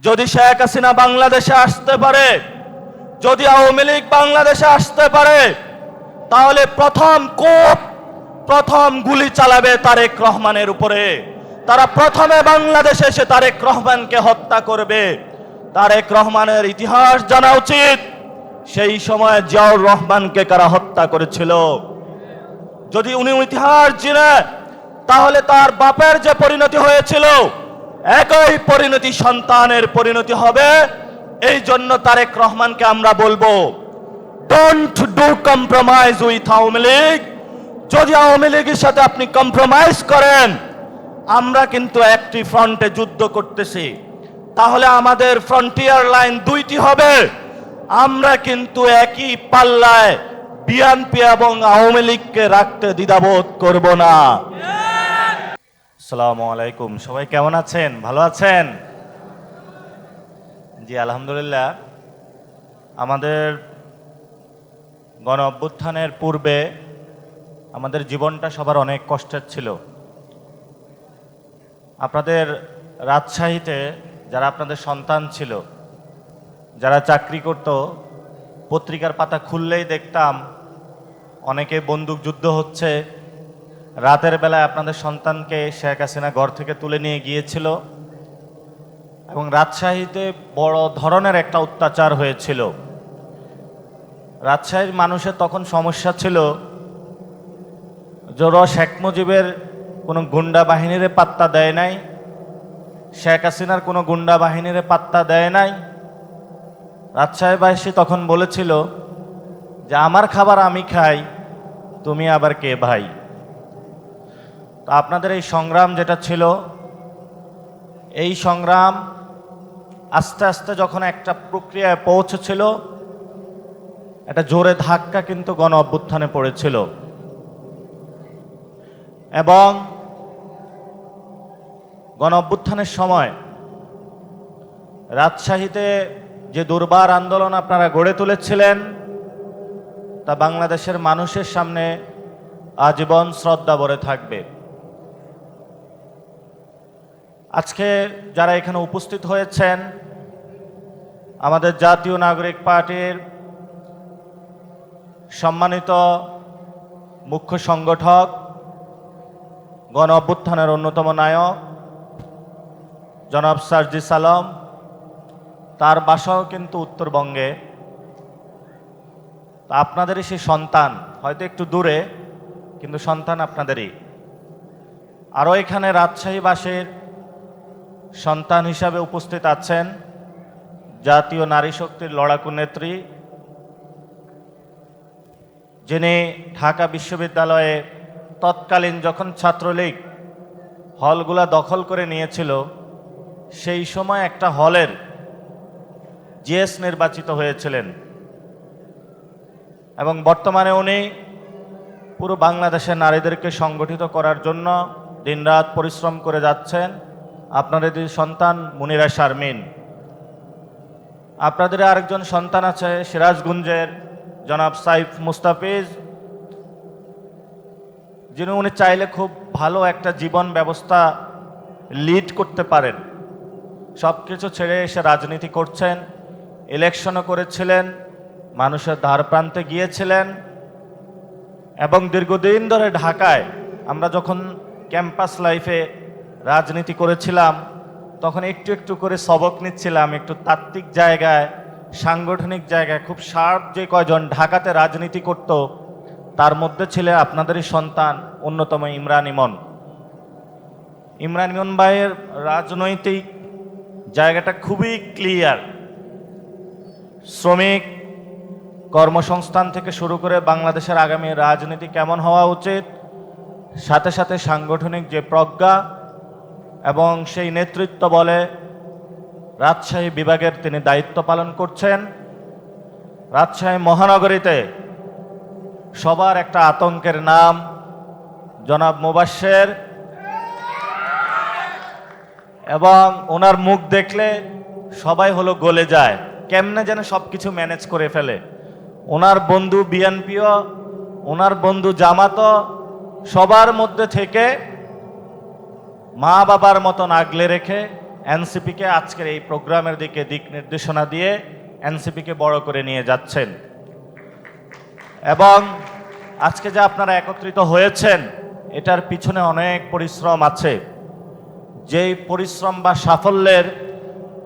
যদি শেখ হাসিনা বাংলাদেশে আসতে পারে, যদি আওয়ামী লীগ বাংলাদেশে আসতে পারে, তাহলে প্রথম গুলি চালাবে তারেক রহমানের উপরে। তারা প্রথমে বাংলাদেশে এসে তারেক রহমানকে হত্যা করবে। তারেক রহমানের ইতিহাস জানা উচিত, সেই সময় জিয়াউর রহমানকে কারা হত্যা করেছিল। যদি উনি ইতিহাস জানে, তাহলে তার বাপের যে পরিণতি হয়েছিল, একই পরিণতি সন্তানের পরিণতি হবে। এই জন্য তারেক রহমানকে আমরা বলবো, don't do compromise with Awami League. যদি আওয়ামী লীগের সাথে আপনি কম্প্রোমাইজ করেন, আমরা কিন্তু একটি ফ্রন্টে যুদ্ধ করতেছি, তাহলে আমাদের ফ্রন্টিয়ার লাইন দুইটি হবে। আমরা কিন্তু একই পাল্লায় বিএনপি এবং আওয়ামী লীগকে রাখতে দ্বিধাবোধ করব না। আসসালামু আলাইকুম, সবাই কেমন আছেন? ভালো আছেন? জি আলহামদুলিল্লাহ। আমাদের গণ অভ্যুত্থানের পূর্বে আমাদের জীবনটা সবার অনেক কষ্টের ছিল। আপনাদের রাজশাহীতে যারা আপনাদের সন্তান ছিল, যারা চাকরি করত, পত্রিকার পাতা খুললেই দেখতাম অনেকে বন্দুক যুদ্ধ হচ্ছে। রাতের বেলায় আপনাদের সন্তানকে শেখ হাসিনা ঘর থেকে তুলে নিয়ে গিয়েছিল এবং রাজশাহীতে বড় ধরনের একটা অত্যাচার হয়েছিল। রাজশাহীর মানুষের তখন সমস্যা ছিল, যারা শেখ মুজিবের কোনো গুন্ডা বাহিনীর পাত্তা দেয় নাই, শেখ হাসিনার কোনো গুন্ডা বাহিনীর পাত্তা দেয় নাই। রাজশাহীবাসী তখন বলেছিল যে আমার খাবার আমি খাই, তুমি আবার কে ভাই? তো আপনাদের এই সংগ্রাম যেটা ছিল, এই সংগ্রাম আস্তে আস্তে যখন একটা প্রক্রিয়ায় পৌঁছেছিল, একটা জোরে ধাক্কা কিন্তু গণ অভ্যুত্থানে পড়েছিল। এবং গণ অভ্যুত্থানের সময় রাজশাহীতে যে দুর্বার আন্দোলন আপনারা গড়ে তুলেছিলেন, তা বাংলাদেশের মানুষের সামনে আজীবন শ্রদ্ধা ভরে থাকবে। আজকে যারা এখানে উপস্থিত হয়েছেন, আমাদের জাতীয় নাগরিক পার্টির সম্মানিত মুখ্য সংগঠক, গণ অভ্যুত্থানের অন্যতম নায়ক জনাব সার্জিস আলম, তার বাসাও কিন্তু উত্তরবঙ্গে। আপনাদেরই সেই সন্তান, হয়তো একটু দূরে, কিন্তু সন্তান আপনাদেরই। আরও এখানে রাজশাহীবাসীর সন্তান হিসাবে উপস্থিত আছেন জাতীয় নারী শক্তির লড়াকু নেত্রী, যিনি ঢাকা বিশ্ববিদ্যালয়ে তৎকালীন যখন ছাত্রলীগ হলগুলা দখল করে নিয়েছিল, সেই সময় একটা হলের জিএস নির্বাচিত হয়েছিলেন এবং বর্তমানে উনি পুরো বাংলাদেশের নারীদেরকে সংগঠিত করার জন্য দিনরাত পরিশ্রম করে যাচ্ছেন। আপনাদের সন্তান মুনিরা শারমিন। আপনাদের আরেকজন সন্তান আছে সিরাজগঞ্জের জনাব সাইফ মুস্তাফিজ, যিনি উনি চাইলে খুব ভালো একটা জীবন ব্যবস্থা লিড করতে পারেন। সব কিছু ছেড়ে এসে রাজনীতি করছেন, ইলেকশনও করেছিলেন, মানুষের দ্বার প্রান্তে গিয়েছিলেন এবং দীর্ঘদিন ধরে ঢাকায় আমরা যখন ক্যাম্পাস লাইফে রাজনীতি করেছিলাম, তখন একটু একটু করে সবক নিচ্ছিলাম, একটু তাত্ত্বিক জায়গায়, সাংগঠনিক জায়গায়। খুব শার্প যে কয়জন ঢাকাতে রাজনীতি করত, তার মধ্যে ছিল আপনাদেরই সন্তান অন্যতম ইমরান ইমন। ইমরান ইমন ভাইয়ের রাজনৈতিক জায়গাটা খুবই ক্লিয়ার। শ্রমিক কর্মসংস্থান থেকে শুরু করে বাংলাদেশের আগামী রাজনীতি কেমন হওয়া উচিত, সাথে সাথে সাংগঠনিক যে প্রজ্ঞা এবং সেই নেতৃত্ব বলে রাজশাহী বিভাগের তিনি দায়িত্ব পালন করছেন। রাজশাহী মহানগরীতে সবার একটা আতঙ্কের নাম জনাব মুবাশ্বের, এবং ওনার মুখ দেখলে সবাই হলো গলে যায়, কেমনে যেন সব কিছু ম্যানেজ করে ফেলে। ওনার বন্ধু বিএনপিও, ওনার বন্ধু জামাতও, সবার মধ্যে থেকে মা বাবার মতন আগলে রেখে এনসিপিকে আজকের এই প্রোগ্রামের দিকে দিক নির্দেশনা দিয়ে এনসিপিকে বড় করে নিয়ে যাচ্ছেন। এবং আজকে যে আপনারা একত্রিত হয়েছেন এটার পিছনে অনেক পরিশ্রম আছে। যেই পরিশ্রম বা সাফল্যের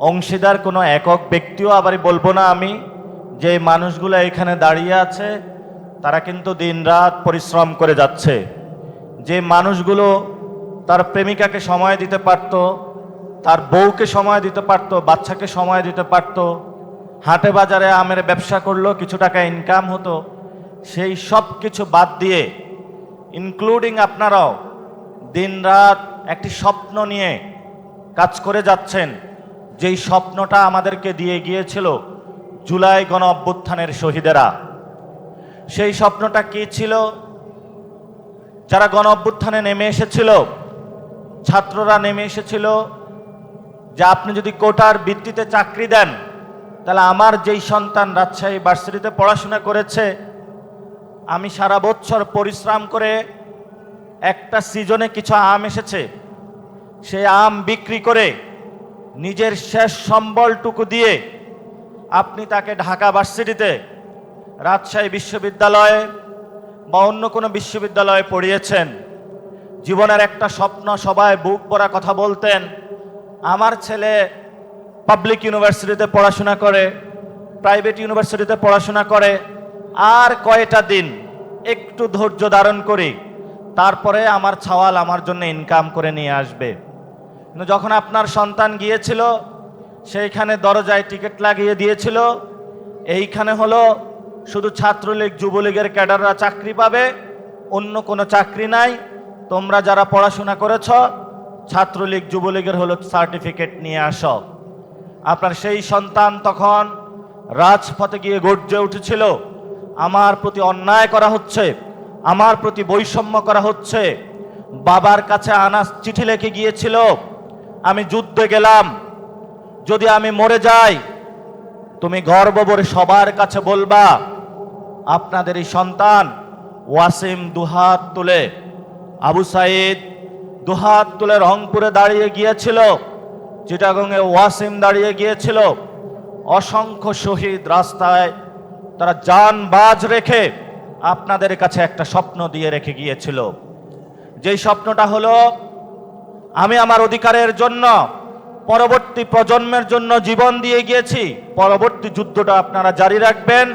অংশীদার কোনো একক ব্যক্তিও আবারই বলবো না আমি, যে মানুষগুলো এখানে দাঁড়িয়ে আছে তারা কিন্তু দিনরাত পরিশ্রম করে যাচ্ছে। যে মানুষগুলো তার প্রেমিকাকে সময় দিতে পারত, তার বউকে সময় দিতে পারত, বাচ্চাকে সময় দিতে পারত, হাটে বাজারে আমের ব্যবসা করলো, কিছু টাকা ইনকাম হতো, সেই সব কিছু বাদ দিয়ে ইনক্লুডিং আপনারাও দিনরাত একটি স্বপ্ন নিয়ে কাজ করে যাচ্ছেন। যেই স্বপ্নটা আমাদেরকে দিয়ে গিয়েছিল জুলাই গণ অভ্যুত্থানের শহীদেরা। সেই স্বপ্নটা কি ছিল? যারা গণ অভ্যুত্থানে নেমে এসেছিল, ছাত্ররা নেমে এসেছিল যে আপনি যদি কোটার ভিত্তিতে চাকরি দেন তাহলে আমার যেই সন্তান রাজশাহী ভার্সিটিতে পড়াশোনা করেছে, আমি সারা বছর পরিশ্রম করে একটা সিজনে কিছু আম এসেছে, সেই আম বিক্রি করে নিজের শেষ সম্বলটুকু দিয়ে আপনি তাকে ঢাকা ভার্সিটিতে, রাজশাহী বিশ্ববিদ্যালয়ে বা অন্য কোনো বিশ্ববিদ্যালয়ে পড়িয়েছেন। জীবনের একটা স্বপ্ন, সবাই বুক ভরা কথা বলতেন, আমার ছেলে পাবলিক ইউনিভার্সিটিতে পড়াশোনা করে, প্রাইভেট ইউনিভার্সিটিতে পড়াশোনা করে, আর কয়টা দিন একটু ধৈর্য ধারণ করি, তারপরে আমার ছাওয়াল আমার জন্য ইনকাম করে নিয়ে আসবে। কিন্তু যখন আপনার সন্তান গিয়েছিল সেইখানে দরজায় টিকিট লাগিয়ে দিয়েছিল, এইখানে হলো শুধু ছাত্রলীগ যুবলীগের ক্যাডাররা চাকরি পাবে, অন্য কোনো চাকরি নাই, তোমরা যারা পড়াশোনা করেছ ছাত্রলীগ যুবলীগের হলো সার্টিফিকেট নিয়ে আসো। আপনার সেই সন্তান তখন রাজপথে গিয়ে গর্জে উঠেছিল, আমার প্রতি অন্যায় করা হচ্ছে, আমার প্রতি বৈষম্য করা হচ্ছে। বাবার কাছে আনাস চিঠি লিখে গিয়েছিল, আমি যুদ্ধে গেলাম, যদি আমি মরে যাই তুমি গর্ব ভরে সবার কাছে বলবা আপনাদের এই সন্তান ওয়াসিম দুহাত তুলে, আবু সাইদ দুহাত তুলে রংপুরে দাঁড়িয়ে গিয়েছিল, চিটাগংয়ে ওয়াসিম দাঁড়িয়ে গিয়েছিল, অসংখ্য শহীদ রাস্তায় তারা জান বাজ রেখে আপনাদের কাছে একটা স্বপ্ন দিয়ে রেখে গিয়েছিল। যেই স্বপ্নটা হলো আমি আমার অধিকারের জন্য পরবর্তী প্রজন্মের জন্য জীবন দিয়ে গিয়েছি, পরবর্তী যুদ্ধটা আপনারা জারি রাখবেন।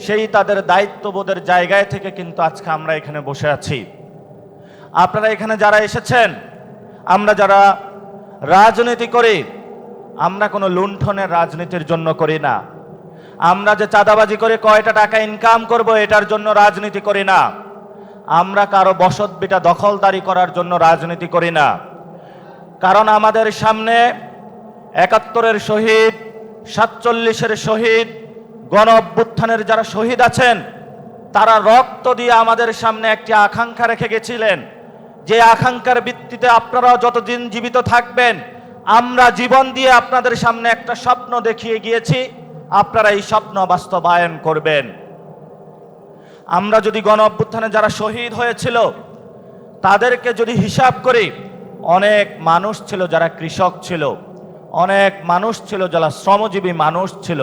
সেই তাদের দায়িত্ববোধের জায়গায় থেকে কিন্তু আজকে আমরা এখানে বসে আছি। আপনারা এখানে যারা এসেছেন, আমরা যারা রাজনীতি করি, আমরা কোনো লুণ্ঠনের রাজনীতির জন্য করি না। আমরা যে চাঁদাবাজি করে কয়টা টাকা ইনকাম করব এটার জন্য রাজনীতি করি না। আমরা কারো বসতভিটা দখলদারি করার জন্য রাজনীতি করি না। কারণ আমাদের সামনে ৭১-এর শহীদ, ৪৭-এর শহীদ, গণ অভ্যুত্থানের যারা শহীদ আছেন তারা রক্ত দিয়ে আমাদের সামনে একটি আকাঙ্ক্ষা রেখে গেছিলেন, যে আকাঙ্ক্ষার ভিত্তিতে আপনারা যতদিন জীবিত থাকবেন আমরা জীবন দিয়ে আপনাদের সামনে একটা স্বপ্ন দেখিয়ে গিয়েছি, আপনারা এই স্বপ্ন বাস্তবায়ন করবেন। আমরা যদি গণ অভ্যুত্থানে যারা শহীদ হয়েছিল তাদেরকে যদি হিসাব করি, অনেক মানুষ ছিল যারা কৃষক ছিল, অনেক মানুষ ছিল যারা শ্রমজীবী মানুষ ছিল।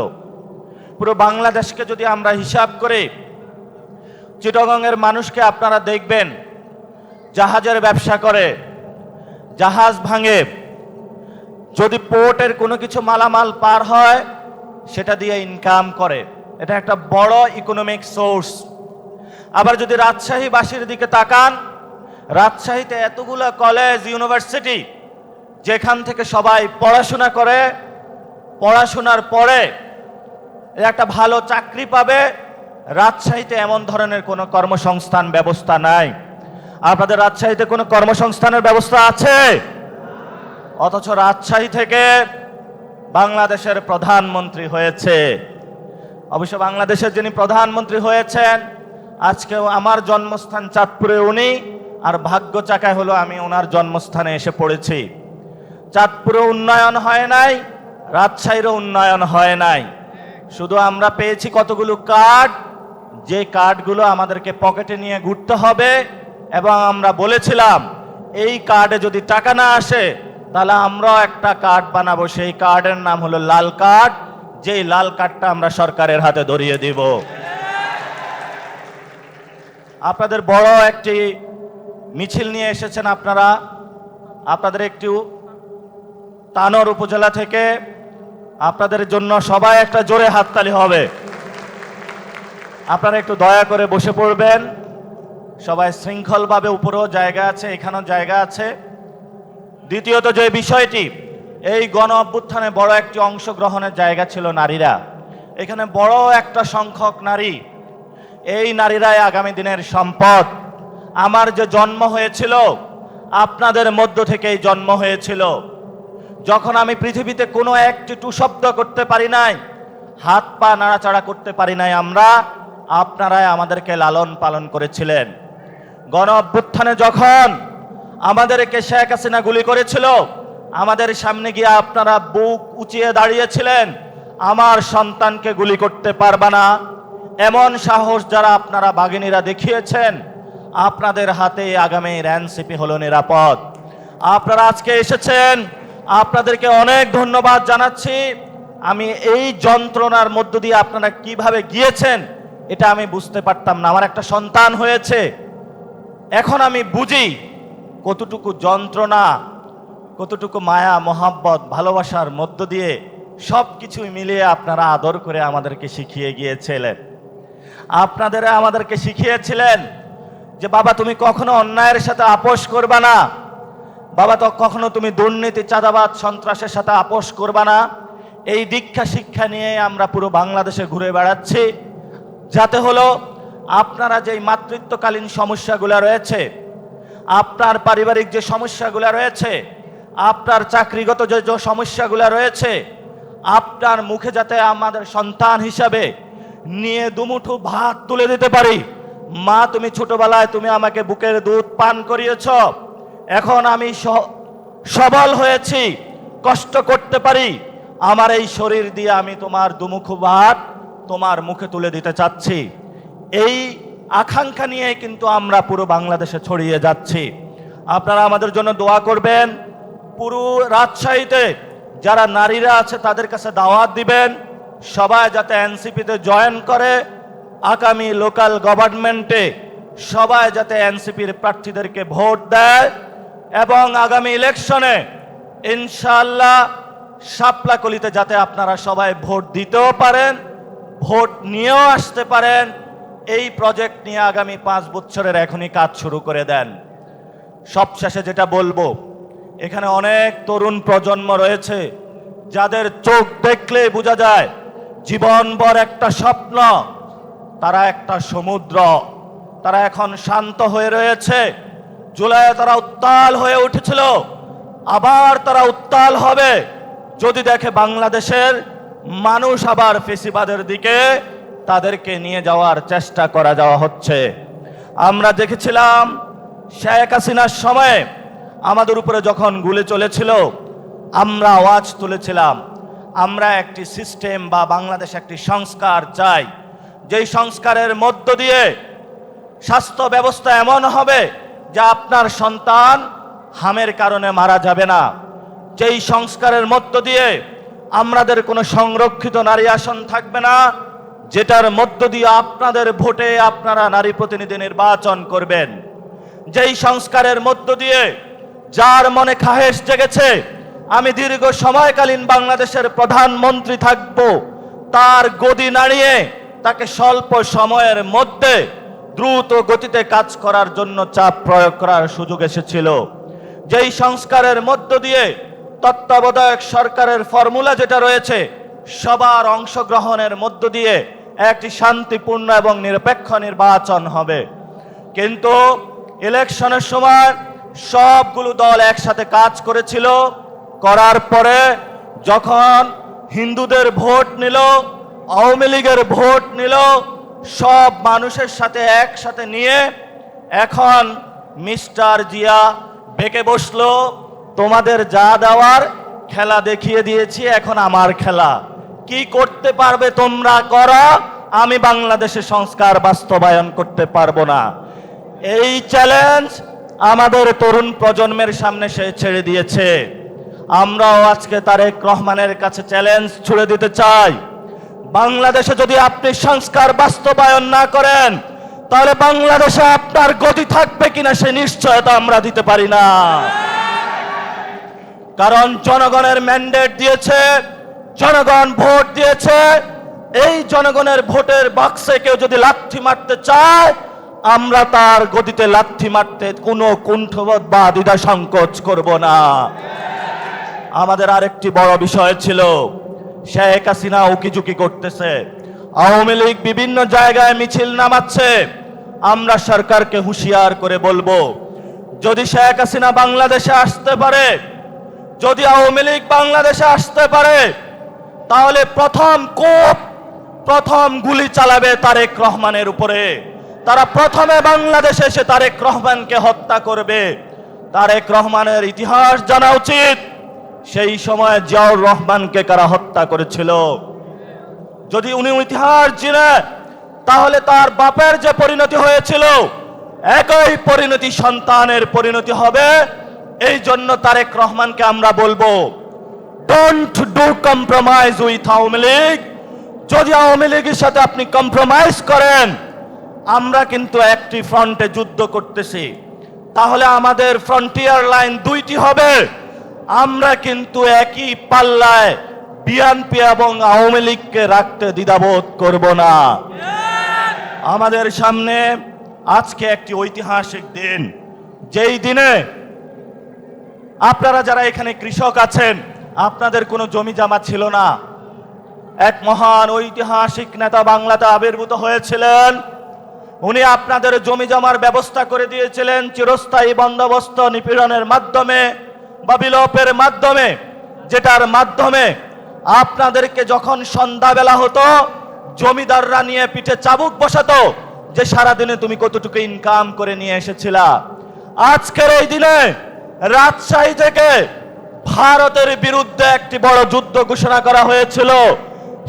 পুরো বাংলাদেশকে যদি আমরা হিসাব করি, চিটাগংয়ের মানুষকে আপনারা দেখবেন জাহাজের ব্যবসা করে, জাহাজ ভাঙে, যদি পোর্টের কোনো কিছু মালামাল পার হয় সেটা দিয়ে ইনকাম করে, এটা একটা বড় ইকোনমিক সোর্স। আবার যদি রাজশাহীবাসীর দিকে তাকান, রাজশাহীতে এতগুলো কলেজ ইউনিভার্সিটি যেখান থেকে সবাই পড়াশোনা করে, পড়াশোনার পরে একটা ভালো চাকরি পাবে। রাজশাহীতে এমন ধরনের কোনো কর্মসংস্থান ব্যবস্থা নাই। আপনাদের রাজশাহীতে কোনো কর্মসংস্থানের ব্যবস্থা আছে? অথচ রাজশাহী থেকে বাংলাদেশের প্রধানমন্ত্রী হয়েছে। অবশ্য বাংলাদেশের যিনি প্রধানমন্ত্রী হয়েছেন আজকেও আমার জন্মস্থান চাঁদপুরে উনি, আর ভাগ্য চাকায় হলো আমি ওনার জন্মস্থানে এসে পড়েছি। চাঁদপুরে উন্নয়ন হয় নাই, রাজশাহীরও উন্নয়ন হয় নাই। শুধু আমরা পেয়েছি কতগুলো কার্ড, যে কার্ডগুলো আমাদেরকে পকেটে নিয়ে ঘুরতে হবে, এবং আমরা বলেছিলাম এই কার্ডে যদি টাকা না আসে তাহলে আমরাও একটা কার্ড বানাবো, সেই কার্ডের নাম হলো লাল কার্ড, যেই লাল কার্ডটা আমরা সরকারের হাতে ধরিয়ে দিব। আপনাদের বড় একটি মিছিল নিয়ে এসেছেন আপনারা, আপনাদের একটু তানোর উপজেলা থেকে, আপনাদের জন্য সবাই একটা জোরে হাততালি হবে। আপনারা একটু দয়া করে বসে পড়বেন, সবাই শৃঙ্খলভাবে। উপরেও জায়গা আছে, এখানেও জায়গা আছে। দ্বিতীয়ত যে বিষয়টি, এই গণ অভ্যুত্থানে বড় একটি অংশগ্রহণের জায়গা ছিল নারীরা। এখানে বড় একটা সংখ্যক নারী, এই নারীরাই আগামী দিনের সম্পদ। আমার যে জন্ম হয়েছিল আপনাদের মধ্য থেকেই জন্ম হয়েছিল। যখন আমি পৃথিবীতে কোনো একটি টু শব্দ করতে পারি নাই, হাত পা নাড়াচাড়া করতে পারি নাই, আপনারাই আমাদেরকে লালন পালন করেছিলেন। গণ অভ্যুত্থানে যখন আমাদেরকে শেখ হাসিনা গুলি করেছিল, আমাদের সামনে গিয়ে আপনারা বুক উঁচিয়ে দাঁড়িয়েছিলেন, আমার সন্তানকে গুলি করতে পারবা না। এমন সাহস যারা আপনারা বাঘিনীরা দেখিয়েছেন, আপনাদের হাতে আগামীর এনসিপি হলো নিরাপদ। আপনারা আজকে এসেছেন, আপনাদেরকে অনেক ধন্যবাদ জানাচ্ছি। আমি এই যন্ত্রণার মধ্য দিয়ে আপনারা কিভাবে গিয়েছেন এটা আমি বুঝতে পারতাম না। আমার একটা সন্তান হয়েছে, এখন আমি বুঝি কতটুকু যন্ত্রণা, কতটুকু মায়া মহাব্বত ভালোবাসার মধ্য দিয়ে সব কিছুই মিলিয়ে আপনারা আদর করে আমাদেরকে শিখিয়ে গিয়েছিলেন। আপনারা আমাদেরকে শিখিয়েছিলেন যে বাবা তুমি কখনো অন্যায়ের সাথে আপোষ করবা না, বাবা তো কখনো তুমি দুর্নীতি চাঁদাবাদ সন্ত্রাসের সাথে আপোষ করবা না। এই দীক্ষা শিক্ষা নিয়ে আমরা পুরো বাংলাদেশে ঘুরে বেড়াচ্ছি, যাতে হলো আপনারা যেই মাতৃত্বকালীন সমস্যাগুলো রয়েছে, আপনার পারিবারিক যে সমস্যাগুলো রয়েছে, আপনার চাকরিগত যে সমস্যাগুলো রয়েছে, আপনার মুখে যাতে আমাদের সন্তান হিসাবে নিয়ে দুমুঠো ভাত তুলে দিতে পারি। মা তুমি ছোটবেলায় তুমি আমাকে বুকের দুধ পান করিয়েছ, এখন আমি সবল হয়েছি, কষ্ট করতে পারি, আমার এই শরীর দিয়ে আমি তোমার দুমুখো ভাত তোমার মুখে তুলে দিতে চাচ্ছি। এই আকাঙ্ক্ষা নিয়ে কিন্তু আমরা পুরো বাংলাদেশে ছড়িয়ে যাচ্ছি। আপনারা আমাদের জন্য দোয়া করবেন। পুরো রাজশাহীতে যারা নারীরা আছে তাদের কাছে দাওয়াত দিবেন, সবাই যাতে এনসিপিতে জয়েন করে, আগামী লোকাল গভর্নমেন্টে সবাই যাতে এনসিপির প্রার্থীদেরকে ভোট দেয় এবং আগামী ইলেকশনে ইনশাআল্লাহ শাপলাকলিতে যাতে আপনারা সবাই ভোট দিতেও পারেন, ভোট নিয়েও আসতে পারেন। এই প্রজেক্ট নিয়ে আগামী 5 বছরের এখনই কাজ শুরু করে দেন। সবশেষে যেটা বলবো, এখানে অনেক তরুণ প্রজন্ম রয়েছে যাদের চোখ দেখলে বোঝা যায় জীবনভর একটা স্বপ্ন, তারা একটা সমুদ্র। তারা এখন শান্ত হয়ে রয়েছে। জুলাইয়ে তারা উত্তাল হয়ে উঠেছিল, আবার তারা উত্তাল হবে যদি দেখে বাংলাদেশের মানুষ আবার ফেসিবাদের দিকে তাদেরকে নিয়ে যাওয়ার চেষ্টা করা যাওয়া হচ্ছে। আমরা দেখেছিলাম শেখ হাসিনার সময় আমাদের উপরে যখন গুলি চলেছিল, আমরা আওয়াজ তুলেছিলাম, আমরা একটি সিস্টেম বা বাংলাদেশ একটি সংস্কার চাই, যেই সংস্কারের মধ্য দিয়ে স্বাস্থ্য ব্যবস্থা এমন হবে যে আপনার সন্তান হামের কারণে মারা যাবে না, যেই সংস্কারের মধ্য দিয়ে আমাদের কোনো সংরক্ষিত নারী আসন থাকবে না, যেটার মধ্য দিয়ে আপনাদের ভোটে আপনারা নারী প্রতিনিধি নির্বাচন করবেন, যেই সংস্কারের মধ্য দিয়ে যার মনে খাহেশ জেগেছে আমি দীর্ঘ সময়কালীন বাংলাদেশের প্রধানমন্ত্রী থাকব, তার গদি নাড়িয়ে তাকে স্বল্প সময়ের মধ্যে দ্রুত গতিতে কাজ করার জন্য চাপ প্রয়োগ করার সুযোগ এসেছিল, যেই সংস্কারের মধ্য দিয়ে তত্ত্বাবধায়ক সরকারের ফর্মুলা যেটা রয়েছে সবার অংশগ্রহণের মধ্য দিয়ে একটি শান্তিপূর্ণ এবং নিরপেক্ষ নির্বাচন হবে। কিন্তু ইলেকশনের সময় সবগুলো দল একসাথে কাজ করেছিল, করার পরে যখন হিন্দুদের ভোট নিল, আওয়ামী লীগের ভোট নিল, সব মানুষের সাথে একসাথে নিয়ে এখন মিস্টার জিয়া বেঁকে বসলো, তোমাদের যা দেওয়ার খেলা দেখিয়ে দিয়েছি, এখন আমার খেলা, কি করতে পারবে তোমরা করো, আমি বাংলাদেশে সংস্কার বাস্তবায়ন করতে পারবো না। এই চ্যালেঞ্জ আমাদের তরুণ প্রজন্মের সামনে সে ছেড়ে দিয়েছে। আমরাও আজকে তারেক রহমানের কাছে চ্যালেঞ্জ ছুড়ে দিতে চাই, বাংলাদেশে যদি আপনি সংস্কার বাস্তবায়ন না করেন তাহলে বাংলাদেশে আপনার গতি থাকবে কিনা সে নিশ্চয়তা আমরা দিতে পারি না। কারণ জনগণের ম্যান্ডেট দিয়েছে, জনগণ ভোট দিয়েছে। এই জনগণের ভোটের বাক্সে কেউ যদি লাথি মারতে চায়, আমরা তার গদিতে লাথি মারতে কোনো কুণ্ঠবোধ বা দ্বিধা সংকোচ করব না। আমাদের আরেকটি বড় বিষয় ছিল, শেখ হাসিনা উকিঝুঁকি করতেছে, আওয়ামী লীগ বিভিন্ন জায়গায় মিছিল নামাচ্ছে। আমরা সরকারকে হুঁশিয়ার করে বলবো, যদি শেখ হাসিনা বাংলাদেশে আসতে পারে, যদি আওয়ামী লীগ বাংলাদেশে আসতে পারে, তাহলে প্রথম গুলি চালাবে তারেক রহমানের উপরে। তারা প্রথমে বাংলাদেশে এসে তারেক রহমানকে হত্যা করবে। তারেক রহমানের ইতিহাস জানা উচিত, সেই সময় জিয়াউর রহমানকে কারা হত্যা করেছিল। যদি উনি ইতিহাস জানে, তাহলে তার বাপের যে পরিণতি হয়েছিল, একই পরিণতি সন্তানের পরিণতি হবে। এই জন্য তারেক রহমানকে আমরা বলবো, don't do compromise with Awami League. যদি আওয়ামী লীগের সাথে আপনি কম্প্রোমাইজ করেন, আমরা কিন্তু একটি ফ্রন্টে যুদ্ধ করতেছি, তাহলে আমাদের ফ্রন্টিয়ার লাইন দুইটি হবে। আমরা কিন্তু একই পাল্লায় বিএনপি এবং আওয়ামী লীগকে রাখতে দ্বিধাবোধ করব না। আমাদের সামনে আজকে একটি ঐতিহাসিক দিন, যেই দিনে আপনারা যারা এখানে কৃষক আছেন, আপনাদের কোনো জমি জমা ছিল না। এক মহান ঐতিহাসিক নেতা বাংলাতে আবির্ভূত হয়েছিলেন। উনি আপনাদের জমি জমার ব্যবস্থা করে দিয়েছিলেন চিরস্থায়ী বন্দোবস্ত নিপীড়নের মাধ্যমে বা বিলোপের মাধ্যমে, যেটার মাধ্যমে আপনাদেরকে যখন সন্ধ্যাবেলা হতো, জমিদাররা নিয়ে পিঠে চাবুক বসাতো যে সারাদিনে তুমি কতটুকু ইনকাম করে নিয়ে এসেছিলা। আজকের এই দিনে রাজশাহী থেকে ভারতের বিরুদ্ধে একটি বড় যুদ্ধ ঘোষণা করা হয়েছিল,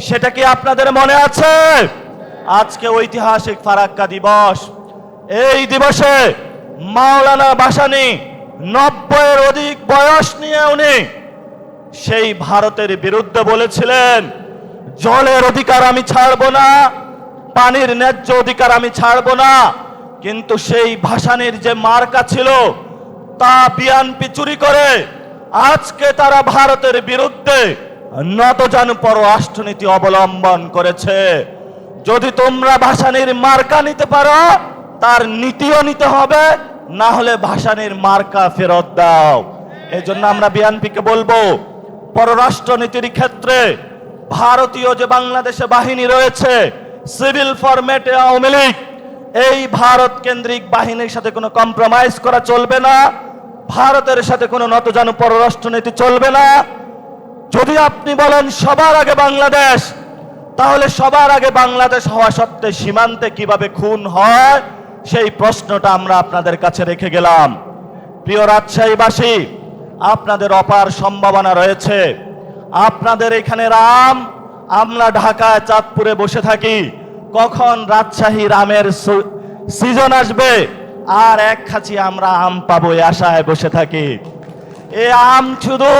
সেটা কি আপনাদের মনে আছে? আজকে ঐতিহাসিক ফারাক্কা দিবস। এই দিবসে মাওলানা ভাসানী 90-এর অধিক বয়স নিয়ে উনি সেই ভারতের বিরুদ্ধে বলেছিলেন, জলের অধিকার আমি ছাড়ব না, পানির ন্যায্য অধিকার আমি ছাড়ব না। কিন্তু সেই ভাসানীর যে মার্কা ছিল, তা বিএনপি চুরি করে আজকে তারা ভারতের বিরুদ্ধে নতজানু পররাষ্ট্রনীতি অবলম্বন করেছে। যদি তোমরা ভাসানীর মার্কা নিতে পারো, তার নীতিও নিতে হবে, না হলে ভাসানীর মার্কা ফেরত দাও। এই জন্য আমরা বিএনপিকে বলবো, পররাষ্ট্রনীতির ক্ষেত্রে ভারতীয় যে বাংলাদেশে বাহিনী রয়েছে, সিভিল ফরম্যাটে আওয়ামী লীগ, এই ভারত কেন্দ্রিক বাহিনীর সাথে কোনো কম্প্রোমাইজ করা চলবে না। ভারতের সাথে কোনো নতজানু পররাষ্ট্রনীতি চলবে না। যদি আপনি বলেন সবার আগে বাংলাদেশ, তাহলে সবার আগে বাংলাদেশ হওয়া সত্ত্বে সীমান্তে কিভাবে খুন হয়, সেই প্রশ্নটা আমরা আপনাদের কাছে রেখে গেলাম। প্রিয় রাজশাহীবাসী, আপনাদের অপার সম্ভাবনা রয়েছে। আপনাদের এখানে রাম, আমরা ঢাকায় চাঁদপুরে বসে থাকি, কখন রাজশাহীর আমের সিজন আসবে আর এক খাঁচি আমরা আম পাবো এই আশায় বসে থাকি। এই আম শুধু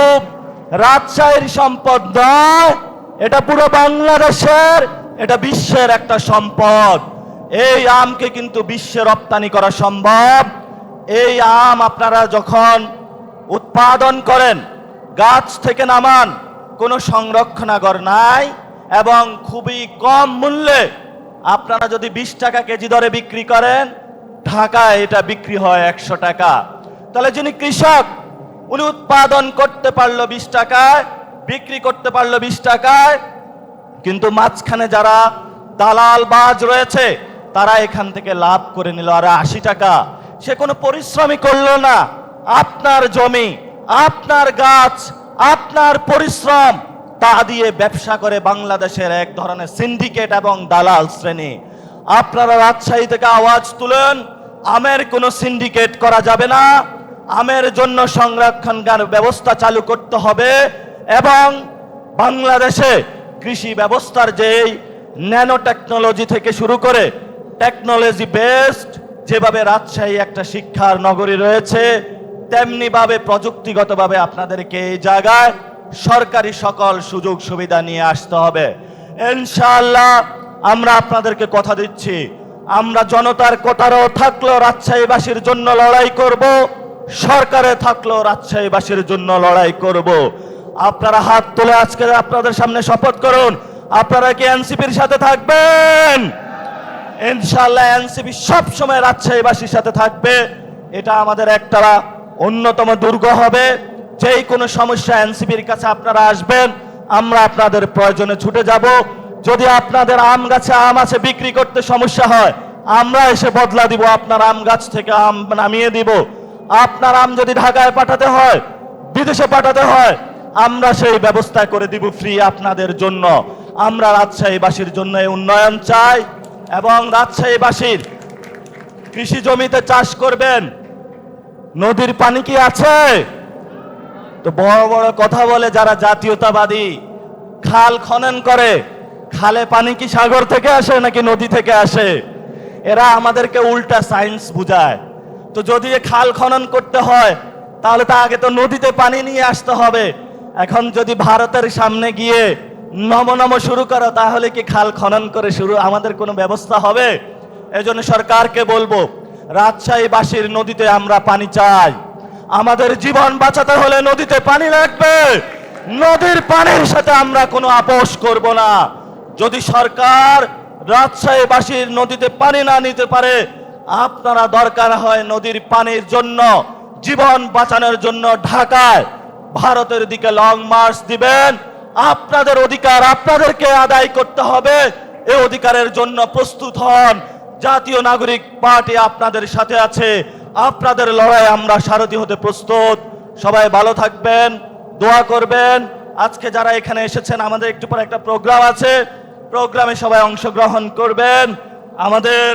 রাজশাহীর সম্পদ নয়, এটা পুরো বাংলাদেশের, এটা বিশ্বের একটা সম্পদ। এই আমকে কিন্তু বিশ্বে রপ্তানি করা সম্ভব। এই আম আপনারা যখন উৎপাদন করেন, গাছ থেকে নামান, কোনো সংরক্ষণাগার নাই এবং খুবই কম মূল্যে আপনারা যদি 20 টাকা কেজি দরে বিক্রি করেন, ঢাকায় এটা বিক্রি হয় 100 টাকা। তাহলে যিনি কৃষক, উনি উৎপাদন করতে পারলো 20 টাকায়, বিক্রি করতে পারলো 20 টাকায়, কিন্তু মাঝখানে যারা দালাল বাজ রয়েছে, তারা এখান থেকে লাভ করে নিল আর 80 টাকা। সে কোনো পরিশ্রমই করলো না। আপনার জমি, আপনার গাছ, আপনার পরিশ্রম, তা দিয়ে ব্যবসা করে বাংলাদেশের এক ধরনের সিন্ডিকেট এবং দালাল শ্রেণী। আপনারা রাজশাহী থেকে আওয়াজ তুলেন, আমের কোনো সিন্ডিকেট করা যাবে না, আমের জন্য সংরক্ষণের ব্যবস্থা চালু করতে হবে এবং বাংলাদেশে কৃষি ব্যবস্থার যেই ন্যানো টেকনোলজি থেকে শুরু করে টেকনোলজি বেসড, যেভাবে রাজশাহী একটা শিক্ষার নগরী রয়েছে, তেমনিভাবে প্রযুক্তিগতভাবে আপনাদেরকে এই জায়গায় সরকারি সকল সুযোগ সুবিধা নিয়ে আসতে হবে। ইনশাআল্লাহ আমরা আপনাদেরকে কথা দিচ্ছি, আমরা জনতার কোটারও থাকলেও রাজশাহীবাসীর জন্য লড়াই করব, সরকারে থাকলেও রাজশাহীবাসীর জন্য লড়াই করব। আপনারা হাত তুলে আজকে আপনাদের সামনে শপথ করুন, আপনারা কি এনসিপির সাথে থাকবেন? ইনশাআল্লাহ এনসিপি সব সময় রাজশাহীবাসীর সাথে থাকবে। এটা আমাদের একটা অন্যতম দুর্গ হবে। যেই কোনো সমস্যা এনসিপির কাছে আপনারা আসবেন, আমরা আপনাদের প্রয়োজনে ছুটে যাব। যদি আপনাদের আম গাছে আম আছে বিক্রি করতে সমস্যা হয়, আমরা এসে বদলা দিব, আপনার আম গাছ থেকে আম নামিয়ে দিব। আপনার আম যদি ঢাকায় পাঠাতে হয়, বিদেশে পাঠাতে হয়, আমরা সেই ব্যবস্থা করে দিব ফ্রি আপনাদের জন্য। আমরা রাজশাহীবাসীর জন্য এই উন্নয়ন চাই এবং রাজশাহীবাসীর কৃষি জমিতে চাষ করবেন। নদীর পানি কি আছে? তো বড় বড় কথা বলে যারা জাতীয়তাবাদী, খাল খনন করে, খালে পানি কি সাগর থেকে আসে নাকি নদী থেকে আসে? এরা আমাদেরকে উল্টা সায়েন্স বুঝায়। তো যদি খাল খনন করতে হয় তাহলে তো আগে তো নদীতে পানি নিয়ে আসতে হবে। এখন যদি ভারতের সামনে গিয়ে নম শুরু করো, তাহলে কি খাল খনন করে শুরু আমাদের কোনো ব্যবস্থা হবে? এজন্য সরকারকে বলবো, রাজশাহীবাসীর নদীতে আমরা পানি চাই। আমাদের জীবন বাঁচাতে হলে নদীতে পানি লাগবে। নদীর পানির সাথে আমরা কোনো আপোষ করব না। যদি সরকার রাজশাহীবাসীর নদীতে পানি না নিতে পারে, আপনারা দরকার হয় নদীর পানির জন্য, জীবন বাঁচানোর জন্য ঢাকায় ভারতের দিকে লং মার্চ দিবেন। আপনাদের অধিকার আপনাদেরকে আদায় করতে হবে। এই অধিকারের জন্য প্রস্তুত হন। জাতীয় নাগরিক পার্টি আপনাদের সাথে আছে। আপনাদের লড়াই আমরা সারথি হতে প্রস্তুত। সবাই ভালো থাকবেন, দোয়া করবেন। আজকে যারা এখানে এসেছেন, আমাদের একটু পরে একটা প্রোগ্রাম আছে, প্রোগ্রামে সবাই অংশগ্রহণ করবেন। আমাদের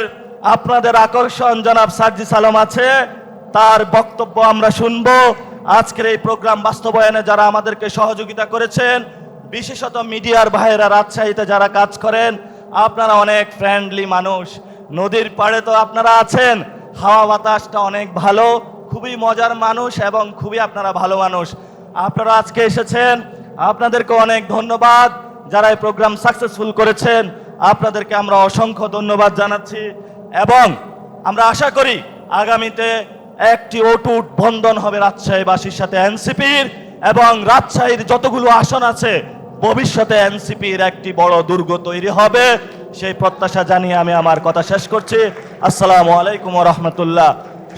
আপনাদের আকর্ষণ জনাব সার্জিস আলম আছে, তার বক্তব্য আমরা শুনবো। আজকের এই প্রোগ্রাম বাস্তবায়নে যারা আমাদেরকে সহযোগিতা করেছেন, বিশেষত মিডিয়ার ভাইয়েরা রাজশাহীতে যারা কাজ করেন, আপনারা অনেক ফ্রেন্ডলি মানুষ। নদীর পাড়ে তো আপনারা আছেন, হাওয়া বাতাসটা অনেক ভালো, খুবই মজার মানুষ এবং খুবই আপনারা ভালো মানুষ। আপনারা আজকে এসেছেন, আপনাদেরকে অনেক ধন্যবাদ। যারা এই প্রোগ্রাম সাকসেসফুল করেছেন, আপনাদেরকে আমরা অসংখ্য ধন্যবাদ জানাচ্ছি এবং আমরা আশা করি আগামীতে একটি অটুট বন্ধন হবে রাজশাহীবাসীর সাথে এনসিপির, এবং রাজশাহীর যতগুলো আসন আছে ভবিষ্যতে এনসিপির একটি বড় দুর্গ তৈরি হবে। সেই প্রত্যাশা জানিয়ে আমি আমার কথা শেষ করছি। আসসালামু আলাইকুম ওয়া রাহমাতুল্লাহ।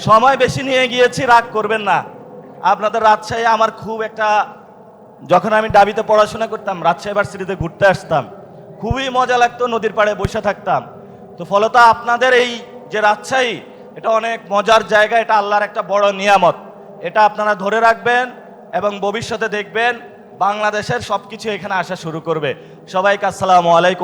সময় বেশি নিয়ে গিয়েছি, রাগ করবেন না। আপনাদের রাজশাহী আমার খুব একটা, যখন আমি ডাবিতে পড়াশোনা করতাম রাজশাহী ভার্সিটিতে ঘুরতে আসতাম, খুবই মজা লাগতো, নদীর পাড়ে বসে থাকতাম। তো ফলত আপনাদের এই যে রাজশাহী, এটা অনেক মজার জায়গা, এটা আল্লাহর একটা বড় নিয়ামত। এটা আপনারা ধরে রাখবেন এবং ভবিষ্যতে দেখবেন বাংলাদেশের সবকিছু এখানে আসা শুরু করবে। সবাইকে আসসালামু আলাইকুম।